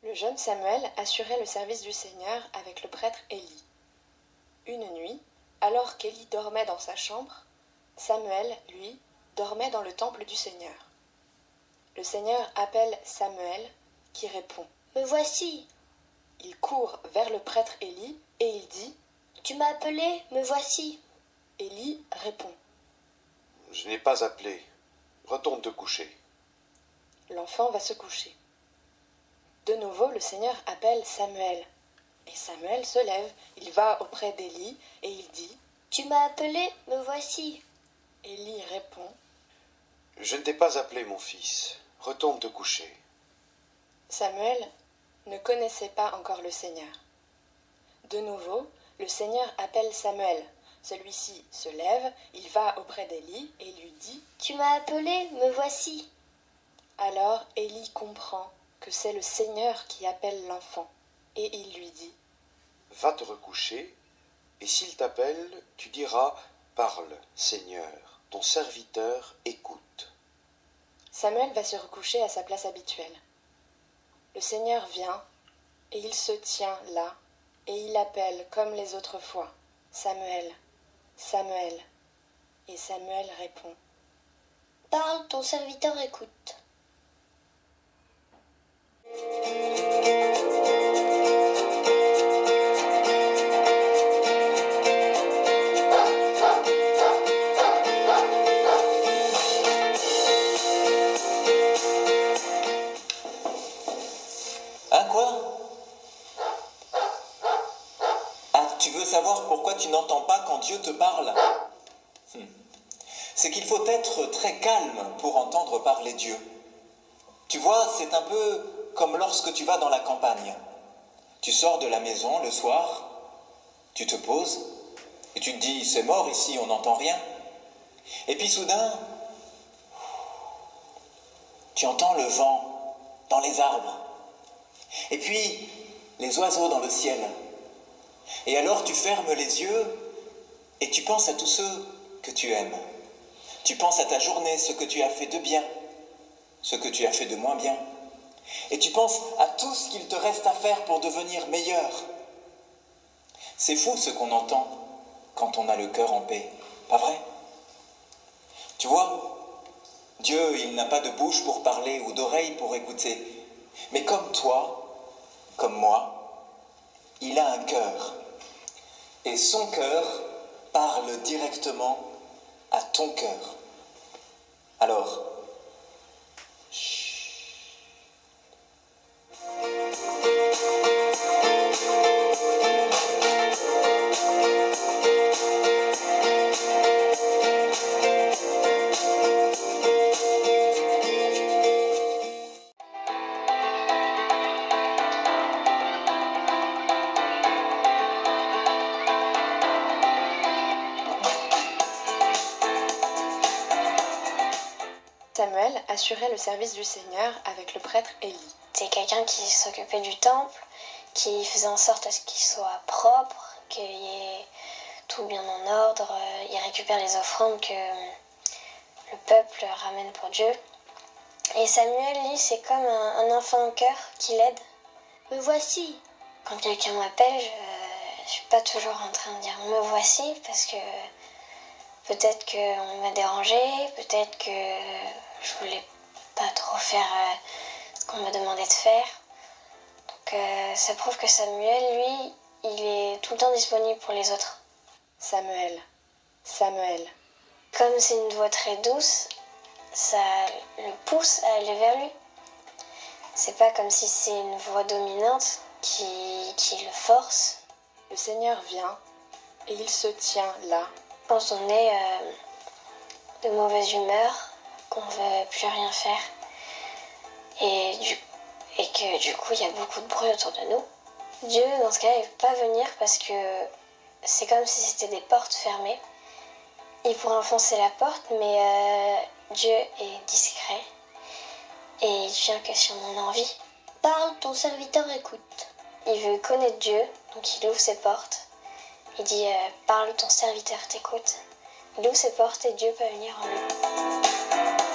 Le jeune Samuel assurait le service du Seigneur avec le prêtre Élie. Une nuit, alors qu'Élie dormait dans sa chambre, Samuel, lui, dormait dans le temple du Seigneur. Le Seigneur appelle Samuel, qui répond « Me voici !» Il court vers le prêtre Élie et il dit « Tu m'as appelé, me voici !» Élie répond « Je n'ai pas appelé, retourne te coucher. » L'enfant va se coucher. De nouveau, le Seigneur appelle Samuel. Et Samuel se lève, il va auprès d'Élie et il dit « Tu m'as appelé, me voici !» Élie répond « Je ne t'ai pas appelé, mon fils, retourne te coucher. » Samuel ne connaissait pas encore le Seigneur. De nouveau, le Seigneur appelle Samuel. Celui-ci se lève, il va auprès d'Élie et lui dit « Tu m'as appelé, me voici !» Alors Élie comprend que c'est le Seigneur qui appelle l'enfant, et il lui dit « Va te recoucher, et s'il t'appelle, tu diras « Parle, Seigneur, ton serviteur écoute. » Samuel va se recoucher à sa place habituelle. Le Seigneur vient, et il se tient là, et il appelle comme les autres fois « Samuel, Samuel !» Et Samuel répond « Parle, ton serviteur écoute. » Hein, quoi? Ah, tu veux savoir pourquoi tu n'entends pas quand Dieu te parle? C'est qu'il faut être très calme pour entendre parler Dieu. Tu vois, c'est un peu comme lorsque tu vas dans la campagne. Tu sors de la maison le soir, tu te poses, et tu te dis, c'est mort ici, on n'entend rien. Et puis soudain, tu entends le vent dans les arbres. Et puis, les oiseaux dans le ciel. Et alors tu fermes les yeux et tu penses à tous ceux que tu aimes. Tu penses à ta journée, ce que tu as fait de bien, ce que tu as fait de moins bien. Et tu penses à tout ce qu'il te reste à faire pour devenir meilleur. C'est fou ce qu'on entend quand on a le cœur en paix, pas vrai? Tu vois, Dieu, il n'a pas de bouche pour parler ou d'oreille pour écouter. Mais comme toi, comme moi, il a un cœur. Et son cœur parle directement à ton cœur. Alors, chut. Samuel assurait le service du Seigneur avec le prêtre Élie. C'est quelqu'un qui s'occupait du temple, qui faisait en sorte à ce qu'il soit propre, qu'il y ait tout bien en ordre. Il récupère les offrandes que le peuple ramène pour Dieu. Et Samuel, lui, c'est comme un enfant en cœur qui l'aide. Me voici. Quand quelqu'un m'appelle, je ne suis pas toujours en train de dire me voici, parce que peut-être qu'on m'a dérangé, peut-être que je voulais pas trop faire ce qu'on m'a demandé de faire. Donc ça prouve que Samuel, lui, il est tout le temps disponible pour les autres. Samuel, Samuel. Comme c'est une voix très douce, ça le pousse à aller vers lui. C'est pas comme si c'est une voix dominante qui le force. Le Seigneur vient et il se tient là. Quand on est de mauvaise humeur, qu'on ne veut plus rien faire, et que du coup il y a beaucoup de bruit autour de nous, Dieu dans ce cas-là il ne peut pas venir parce que c'est comme si c'était des portes fermées. Il pourrait enfoncer la porte, mais Dieu est discret et il vient que si on en a envie. Parle, ton serviteur écoute. Il veut connaître Dieu, donc il ouvre ses portes. Il dit parle, ton serviteur t'écoute. Il ouvre ses portes et Dieu peut venir en lui.